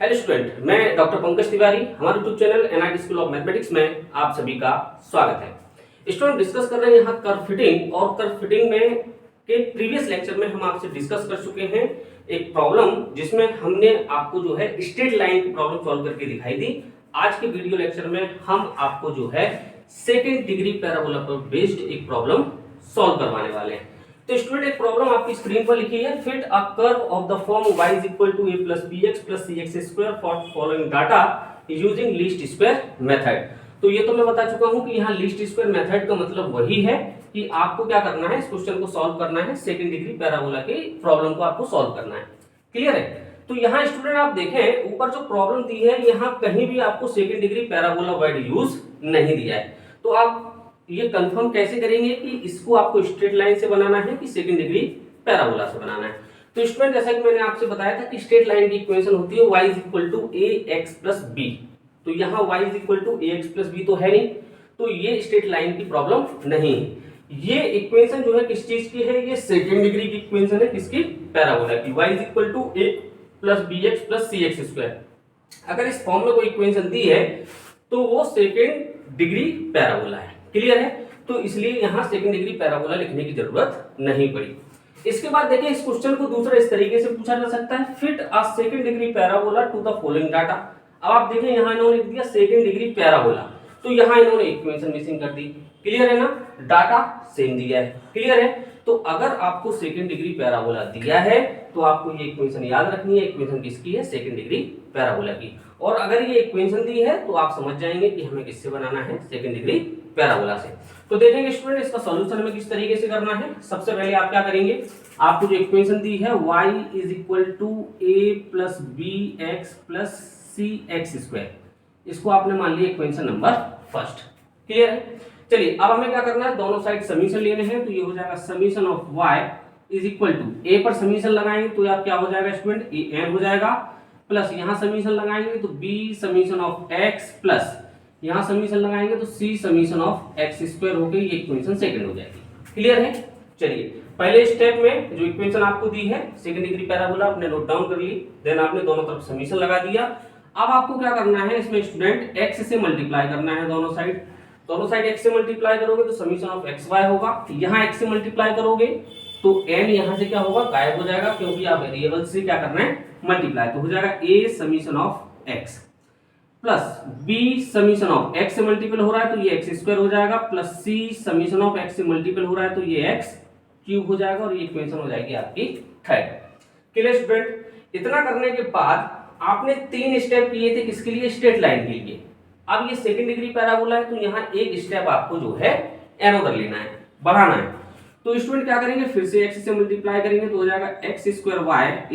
Hello student, मैं doctor Pankaj Tiwari. हमारे YouTube channel NIT school of mathematics में आप सभी का स्वागत है। स्टूडेंट, डिस्कस कर रहे हैं यहाँ कर्व फिटिंग, और कर्व फिटिंग में के प्रीवियस लेक्चर में हम आपसे डिस्कस कर चुके हैं एक प्रॉब्लम जिसमें हमने आपको जो है स्ट्रेट लाइन की प्रॉब्लम सॉल्व करके दिखाई दी। आज के वीडियो लेक्चर में हम आपको जो है सेकेंड डिग्री पैराबोला पर बेस्ड एक प्रॉब्लम सॉल्व करवाने वाले हैं। तो स्टूडेंट, एक प्रॉब्लम आपकी स्क्रीन पर लिखी है। Fit a curve of the form y is equal to a plus bx plus cx square for following data using least square method। तो ये तो मैं बता चुका हूं कि यहाँ लीस्ट स्क्वायर मेथड का मतलब वही है कि आपको क्या करना है, इस क्वेश्चन को सॉल्व करना है, सेकंड डिग्री पैराबोला की प्रॉब्लम को आपको सॉल्व करना है। क्लियर है? तो यहाँ स्टूडेंट आप देखें, ऊपर जो प्रॉब्लम दी है यहाँ कहीं भी आपको second degree parabola word use नहीं दिया है। तो आप ये कंफर्म कैसे करेंगे कि इसको आपको स्ट्रेट लाइन से बनाना है कि सेकंड डिग्री पैराबोला से बनाना है? तो स्टूडेंट, जैसा कि मैंने आपसे बताया था कि स्ट्रेट लाइन की इक्वेशन होती है y = ax + b। तो यहाँ y = ax + b तो है नहीं, तो ये स्ट्रेट लाइन की प्रॉब्लम नहीं है। ये इक्वेशन जो है किस चीज की है? ये सेकंड डिग्री की इक्वेशन है, किसकी? पैराबोला की। y = a + bx + cx²। अगर इस फॉर्म में कोई इक्वेशन दी है तो वो सेकंड डिग्री पैराबोला है। क्लियर है? तो इसलिए यहां सेकंड डिग्री पैराबोला लिखने की जरूरत नहीं पड़ी। इसके बाद देखिए, इस क्वेश्चन को दूसरा इस तरीके से पूछा जा सकता है, fit a second degree parabola to the following data. अब आप देखें, यहां इन्होंने लिख दिया सेकंड डिग्री पैराबोला, तो यहां इन्होंने इक्वेशन मिसिंग कर दी। क्लियर है ना? डाटा सेम दिया है। क्लियर है? तो अगर आपको सेकंड डिग्री पैराबोला दिया है तो आपको ये इक्वेशन याद रखनी है। इक्वेशन किसकी है? सेकंड डिग्री पैराबोला की। और अगर ये इक्वेशन दी है तो आप समझ जाएंगे कि हमें किससे बनाना है? सेकंड डिग्री पैराबोला से। तो देखेंगे स्टूडेंट, इसका सॉल्यूशन हमें किस तरीके से करना है। सबसे पहले आप क्या करेंगे, आपको जो इक्वेशन दी है y = a + bx + cx², इसको आपने मान लिया इक्वेशन नंबर फर्स्ट। क्लियर है? चलिए, अब हमें क्या करना है, दोनों साइड समीशन लेने हैं। तो ये हो जाएगा समीशन ऑफ y = a पर समीशन लगाएंगे तो यार क्या हो जाएगा स्टूडेंट? an हो जाएगा, प्लस यहां समीशन लगाएंगे तो b summation of x plus यहां समीशन लगाएंगे तो c समीशन ऑफ x² हो गई। ये इक्वेशन सेकंड हो जाएगी। क्लियर है? चलिए, पहले स्टेप में जो इक्वेशन आपको दी है सेकंड डिग्री पैराबोला आपने नोट डाउन कर ली, देन आपने दोनों तरफ समीशन लगा दिया। अब आपको क्या करना है, इसमें स्टूडेंट x से मल्टीप्लाई करना है। दोनों साइड x से मल्टीप्लाई करोगे तो समीशन ऑफ xy होगा। यहाँ x से मल्टीप्लाई करोगे तो n यहाँ से क्या होगा? गायब हो जाएगा, क्योंकि आप वेरिएबल से क्या करना है? मल्टीप्लाई। तो हो जाएगा a summation of x plus b summation of x से मल्टीपल हो रहा है तो ये x² हो जाएगा, plus c summation of x से मल्टीपल हो रहा है तो ये x³ हो जाएगा, और ये इक्वेशन हो जाएगी आपकी थर्ड। Clear student? इतना करने के बाद आपने तीन स्टेप किए थे, किसके लिए? स्ट्रेट लाइन के लिए। अब ये सेकंड डिग्री पैराबोला है तो यहाँ एक स्टेप आपको जो है एरोदर लेना है, बढ़ाना है। तो स्टूडेंट क्या करेंगे, फिर से x से मल्टीप्लाई करेंगे तो हो जाएगा x² y =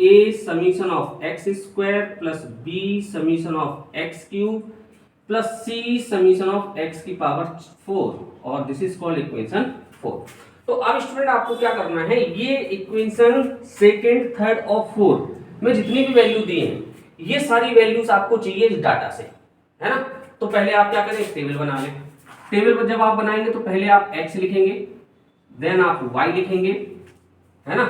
a summation of x² plus b summation of x³ plus c summation of x⁴, और दिस इज कॉल्ड इक्वेशन 4। तो अब स्टूडेंट आपको क्या करना है, ये इक्वेशन सेकंड, थर्ड और फोर्थ में जितनी भी वैल्यू दी है ये सारी वैल्यूज आपको चाहिए इस डाटा से, है ना? तो पहले आप क्या करें, टेबल बना लें। टेबल पर जब आप बनाएंगे तो पहले आप x लिखेंगे, देन आप y लिखेंगे, है ना?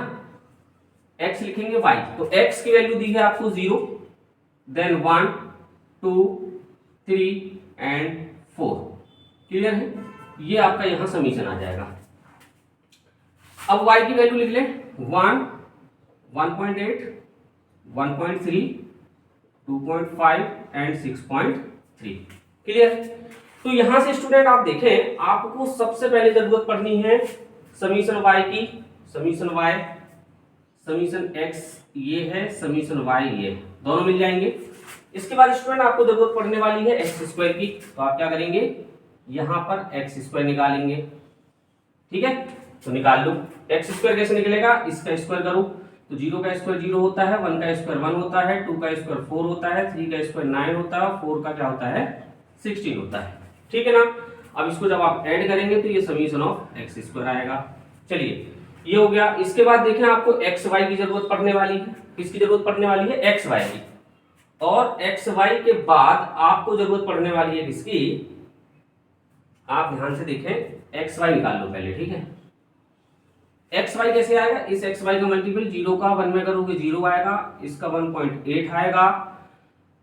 x लिखेंगे, y। तो x की वैल्यू दी है आपको 0, देन 1 2 3 एंड 4। क्लियर है? ये आपका यहां समीशन आ जाएगा। अब y की वैल्यू लिख लें, 1 1.8 1.3 2.5 एंड 6.3। क्लियर? तो यहां से स्टूडेंट आप देखें, आपको सबसे पहले जरूरत पड़नी है समीशन y की, समीशन y, समीशन x ये है, समीशन y ये, दोनों मिल जाएंगे। इसके बाद स्टूडेंट आपको जरूरत पड़ने वाली है x² की, तो आप क्या करेंगे, यहां पर x² निकालेंगे। ठीक है? तो निकाल लो। x² कैसे निकलेगा, इसका स्क्वायर करो तो 0 का स्क्वायर 0 होता है, 1 का स्क्वायर 1 होता है, 2 का स्क्वायर 4 होता है, 3 का स्क्वायर 9 होता है, 4 का क्या होता है? 16 होता है। ठीक है ना? अब इसको जब आप ऐड करेंगे तो ये समीशन ऑफ x² आएगा। चलिए, ये हो गया। इसके बाद देखें, आपको xy की जरूरत पड़ने वाली है। किसकी जरूरत पड़ने वाली है? xy की। और xy के बाद आपको जरूरत पड़ने वाली है किसकी? आप ध्यान से देखें, xy निकाल लो पहले। ठीक है? एक्स वाई कैसे आएगा, इस एक्स वाई का मल्टीपल 0 का 1 में करोगे 0 आएगा, इसका 1.8 आएगा,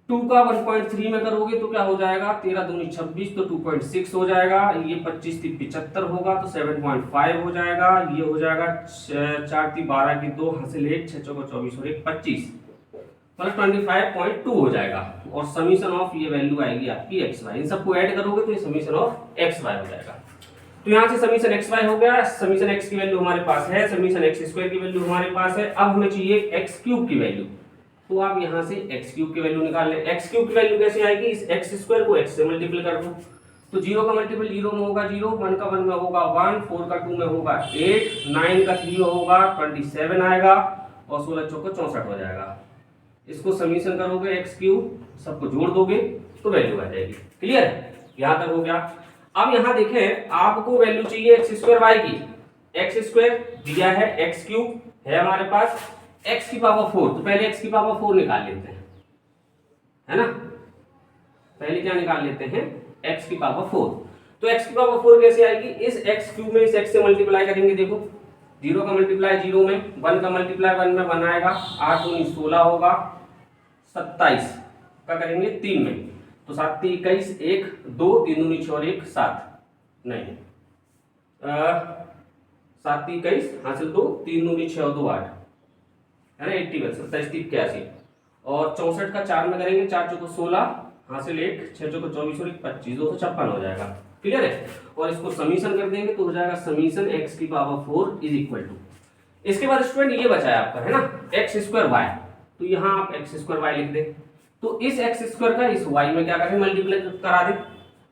2 का 1.3 में करोगे तो क्या हो जाएगा, 13 दूनी 26 तो 2.6 हो जाएगा, ये 25 3 75 होगा तो 7.5 हो जाएगा, ये हो जाएगा 4 3 12 की 2 हासिल 1 6 चौका 24 और 1 25 मतलब 25.2 हो जाएगा। और समीशन ऑफ ये वैल्यू आएगी आपकी एक्स वाई, इन सबको ऐड करोगे तो ये समीशन ऑफ एक्स वाई हो जाएगा। तो यहाँ से समीशन एक्स वाई हो गया, समीशन एक्स की वैल्यू हमारे पास है, समीशन एक्स स्क्वायर की वैल्यू हमारे पास है। अब हमें चाहिए एक्स क्यूब की वैल्यू, तो आप यहाँ से एक्स क्यूब की वैल्यू निकाल लें। एक्स क्यूब की वैल्यू कैसे आएगी, इस एक्स स्क्वायर को एक्स से मल्टीप्लाई कर दो, तो 0 का मल्टीपल 0 में होगा 0, 1 का 1 में होगा 1, 4 का 2 में होगा 8, 9 का 3 में होगा 27 आएगा और 16 चौका 64 हो जाएगा। इसको समीशन करोगे एक्स क्यूब, सबको जोड़ दोगे तो वैल्यू आ जाएगी। क्लियर है, यहाँ तक हो गया। अब यहाँ देखें, आपको वैल्यू चाहिए एक्स स्क्वायर वाई की, एक्स स्क्वायर दिया है, एक्स क्यूब है हमारे पास, एक्स की पावर 4, तो पहले एक्स की पावर 4 निकाल लेते हैं, है ना। पहले क्या निकाल लेते हैं, एक्स की पावर 4। तो एक्स की पावर 4 कैसे आएगी, इस एक्स क्यूब में इस एक्स से मल्टीप्लाई करेंगे, देखो 0 का मल्टीप्लाई 0 में, 1 का मल्टीप्लाई 1 में 1 आएगा, 8 दूनी 16 होगा, 27 का करेंगे 3 में, तो 7 3 21 1 2 3 दूनी 6 और 1 7 नहीं 7 3 21 हासिल 2 3 दूनी 6 और 2 8 है ना, 81 27 3 81 और 64 का 4 में करेंगे, 4 चौको 16 हासिल 1 6 चौको 24 और 1 25 256 हो जाएगा। क्लियर है, और इसको समीशन कर देंगे तो हो जाएगा समीशन x की पावर 4 इज इक्वल टू, इसके बाद स्टूडेंट ये बचा है आपका, है ना, एक्स स्क्वायर वाई, तो यहाँ आप एक्स स्क्वायर वाई लिख दे, तो इस एक्स स्क्वायर का इस y में क्या करें, मल्टीप्लाई करा दे,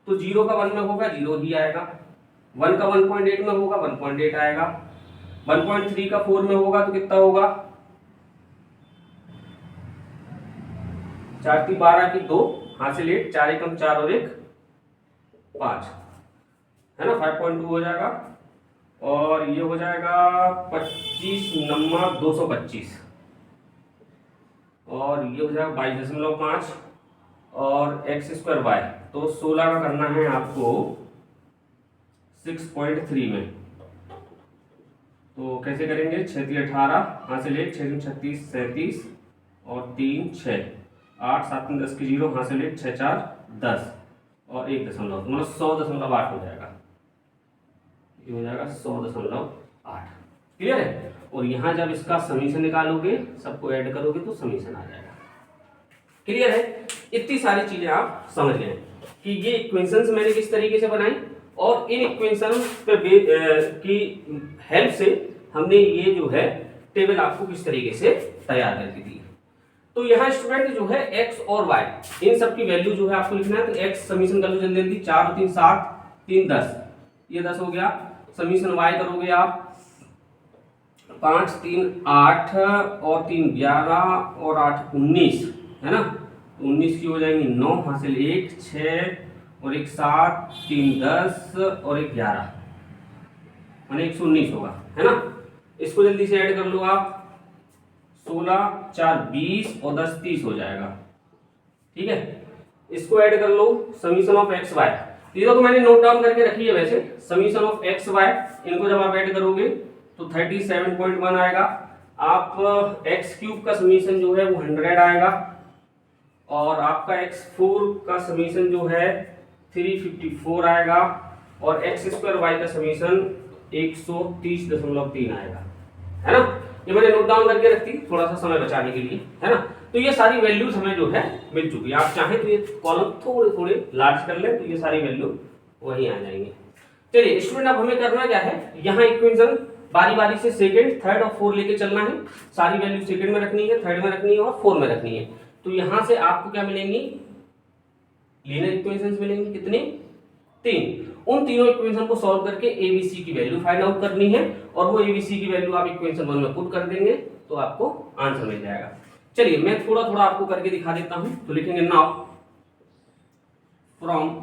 तो 0 का 1 में होगा 0 ही आएगा, 1 का 1.8 में होगा 1.8 आएगा, 1.3 का 4 में होगा तो कितना होगा, 4 3 12 की 2 हासिल 1 4 एकम 4 और 1 5 है ना, 5.2 हो जाएगा, और ये हो जाएगा 25 नंबर 225 और ये हो जाएगा 22.5 और एक्स स्क्वायर वाई, तो 16 का करना है आपको 6.3 में, तो कैसे करेंगे, 6 3 18 हासिल 1 6 36 37 और 3 6 8 7 3 10 की 0 हासिल 1 6 4 10 और 1 दशमलव, मतलब 100.8 हो जाएगा, ये हो जाएगा 100.8। क्लियर है, और यहाँ जब इसका समीशन निकालोगे, सबको ऐड करोगे तो समीशन आ जाएगा। क्लियर है, इतनी सारी चीजें आप समझ गए कि ये इक्वेशंस मैंने किस तरीके से बनाई, और इन इक्वेशंस पे की हेल्प से हमने ये जो है टेबल आपको किस तरीके से तैयार करके दी। तो यहाँ स्टूडेंट जो है x और y इन सब की वैल्यू जो है आपको लिखना है, तो x समीशन कर लो जल्दी जल्दी, 4 3 7 3 10, ये 10 हो गया, समीशन y करोगे आप 5 3 8 और 3 11 और 8 19 है ना, 19 की हो जाएंगी 9 हासिल 1 6 और 1 7 3 10 और 1 11 माने 119 होगा, है ना। इसको जल्दी से ऐड कर लो आप, 16 4 20 और 10 30 हो जाएगा। ठीक है, इसको ऐड कर लो, समीशन ऑफ एक्स वाई, ये तो मैंने नोट डाउन करके रखी है वैसे, समीशन ऑफ एक्स वाई, इनको जब आप ऐड करोगे तो 37.1 आएगा। आप एक्स क्यूब का समीशन जो है वो 100 आएगा, और आपका x4 का समीशन जो है 354 आएगा, और एक्स स्क्वायर वाई का समीशन 130.3 आएगा, है ना। ये मैंने नोट डाउन करके रखी थोड़ा सा समय बचाने के लिए, है ना। तो ये सारी वैल्यूज हमें जो है मिल चुकी है, आप चाहें तो ये कॉलम थोड़े थोड़े लार्ज कर लें तो ये सारी वैल्यू वहीं आ जाएंगे। चलिए स्टूडेंट, अब हमें करना क्या है, यहाँ इक्वेशन बारी बारी से सेकंड थर्ड और फोर्थ लेके चलना है, सारी वैल्यू सेकंड में रखनी है, थर्ड में रखनी है और फोर्थ में रखनी है। तो यहाँ से आपको क्या मिलेंगी, लीनियर इक्वेशंस मिलेंगी, कितनी, 3। उन तीनों इक्वेशन को सॉल्व करके एबीसी की वैल्यू फाइंड आउट करनी है, और वो एबीसी की वैल्यू आप इक्वेशन 1 में पुट कर देंगे तो आपको आंसर मिल जाएगा। चलिए मैं थोड़ा थोड़ा आपको करके दिखा देता हूं, तो लिखेंगे नाउ फ्रॉम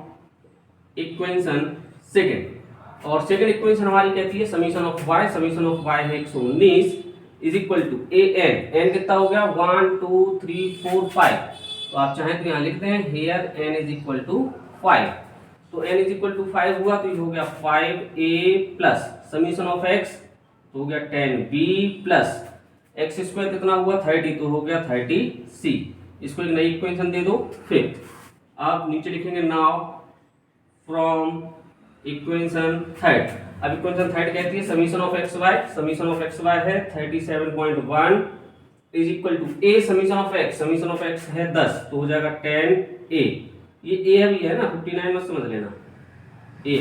इक्वेशन सेकंड, और सेकंड इक्वेशन हमारी कहती है summation of y, summation of y है 119 इज इक्वल टू n कितना हो गया 1 2 3 4 5, तो आप चाहें तो यहाँ लिख दें here n is equal to 5, तो n इज इक्वल टू 5 हुआ तो ये हो गया 5a plus summation of x तो हो गया 10b प्लस एक्स स्क्वायर कितना हुआ 30, तो हो गया 30c। इसको एक नई इक्वेशन दे दो फिफ्थ। आप नीचे लिखेंगे नाउ फ्रॉम इक्वेशन थर्ड। अब इक्वेशन थर्ड कहती है summation of x y, summation of x y है 37.1 is equal to a summation of x है 10, तो हो जाएगा 10a। ये a अभी है ना 59 मत समझ लेना a,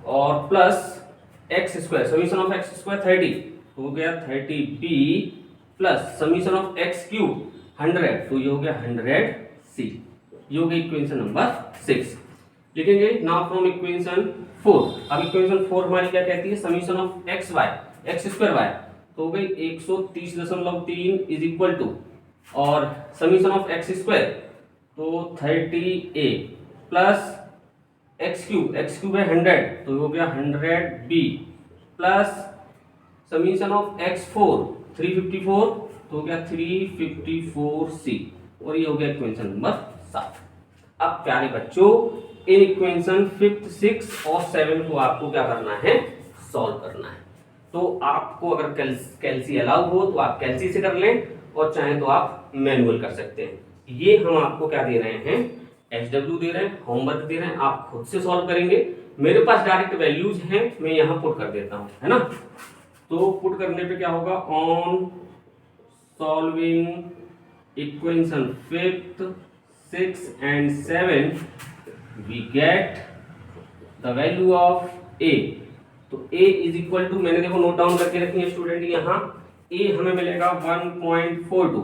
और plus x square summation of x square 30, तो हो गया 30b plus summation of x cube 100, तो ये हो गया 100c। ये हो गई इक्वेशन नंबर 6। लिखेंगे नाउ फ्रॉम इक्वेशन 4। अब इक्वेशन 4 हमारी क्या कहती है summation of x y x square y, तो हो गई 130.3 इज इक्वल टू, और समीशन ऑफ एक्स स्क्वायर तो 30a प्लस एक्स क्यूब है 100, तो हो गया 100b plus summation of x4 354, तो हो गया 354c, और ये हो गया इक्वेशन नंबर 7। अब प्यारे बच्चों इन इक्वेशन 5th 6 और 7 को आपको क्या करना है सॉल्व करना है। तो आपको अगर कैल्सी अलाउ हो तो आप कैल्सी से कर लें, और चाहें तो आप मैनुअल कर सकते हैं। ये हम आपको क्या दे रहे हैं HW दे रहे हैं, होमवर्क दे रहे हैं, आप खुद से सॉल्व करेंगे। मेरे पास डायरेक्ट वैल्यूज हैं, मैं यहाँ पुट कर देता हूँ, है ना। तो पुट करने पे क्या होगा on solving equation 5th 6 and 7 we get the value of a। तो a इज इक्वल टू, मैंने देखो नोट डाउन करके रखी है स्टूडेंट, यहाँ a हमें मिलेगा 1.42,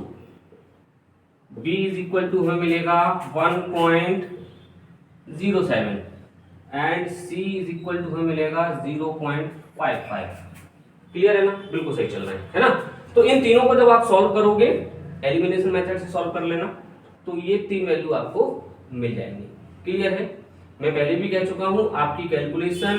b इज इक्वल टू हमें मिलेगा 1.07 and c is equal to हमें मिलेगा 0.55। क्लियर है ना, बिल्कुल सही चल रहा है ना। तो इन तीनों को जब आप सॉल्व करोगे एलिमिनेशन मेथड से सॉल्व कर लेना, तो ये 3 वैल्यू आपको मिल जाएंगी। क्लियर है, मैं पहले भी कह चुका हूं आपकी कैलकुलेशन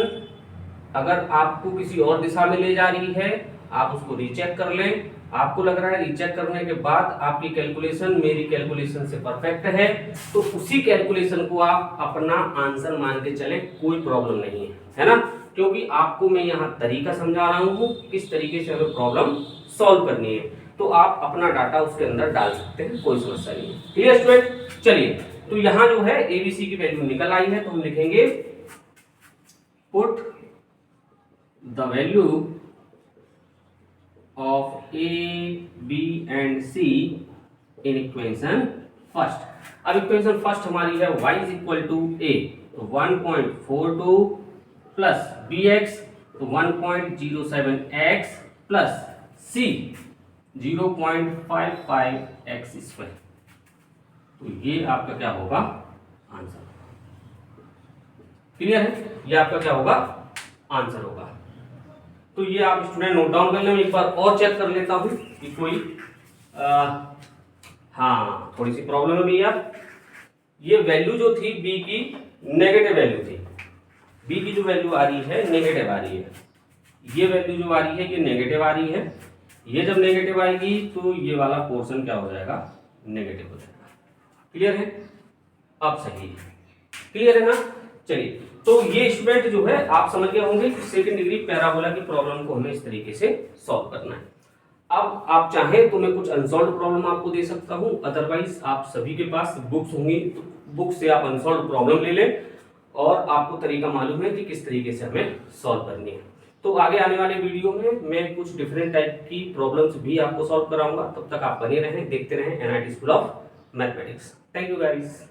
अगर आपको किसी और दिशा में ले जा रही है आप उसको रीचेक कर लें। आपको लग रहा है रीचेक करने के बाद आपकी कैलकुलेशन मेरी कैलकुलेशन से परफेक्ट है, तो उसी कैलकुलेशन को आप अपना आंसर मान के चलें, कोई प्रॉब्लम नहीं है ना। क्योंकि आपको मैं यहाँ तरीका समझा रहा हूँ किस तरीके से हमें प्रॉब्लम सॉल्व करनी है, तो आप अपना डाटा उसके अंदर डाल सकते हैं, कोई समस्या नहीं है। क्लियर स्टूडेंट, चलिए तो यहाँ जो है ABC की वैल्यू निकल आई है, तो हम लिखेंगे put the value of A, B and C in equation first. अब इक्वेशन फर्स्ट हमारी है y is equal to A, तो 1.42 प्लस bx तो 1.07x plus c 0.55x square, तो ये आपका क्या होगा आंसर। क्लियर है, ये आपका क्या होगा आंसर होगा। तो ये आप स्टूडेंट नोट डाउन कर लें। मैं एक बार और चेक कर लेता हूं कि कोई हाँ थोड़ी सी प्रॉब्लम है भैया। ये वैल्यू जो थी b की नेगेटिव वैल्यू थी, b की जो वैल्यू आ रही है नेगेटिव आ रही है, ये वैल्यू जो आ रही है ये नेगेटिव आ रही है। ये जब नेगेटिव आएगी तो ये वाला पोर्शन क्या हो जाएगा नेगेटिव हो जाएगा। क्लियर है, अब सही है, क्लियर है ना। चलिए तो ये स्टूडेंट जो है आप समझ गए होंगे कि सेकंड डिग्री पैराबोला की प्रॉब्लम को हमें इस तरीके से सॉल्व करना है। अब आप चाहें तो मैं कुछ अनसॉल्व प्रॉब्लम आपको दे सकता हूं, अदरवाइज आप सभी के पास बुक्स होंगी तो बुक से आप अनसॉल्व प्रॉब्लम ले लें और आपको तरीका मालूम है कि किस तरीके से हमें सॉल्व करनी है। तो आगे आने वाले वीडियो में मैं कुछ डिफरेंट टाइप की प्रॉब्लम्स भी आपको सॉल्व कराऊंगा। तब तक आप बने रहें, देखते रहें NIT school of mathematics. Thank you guys.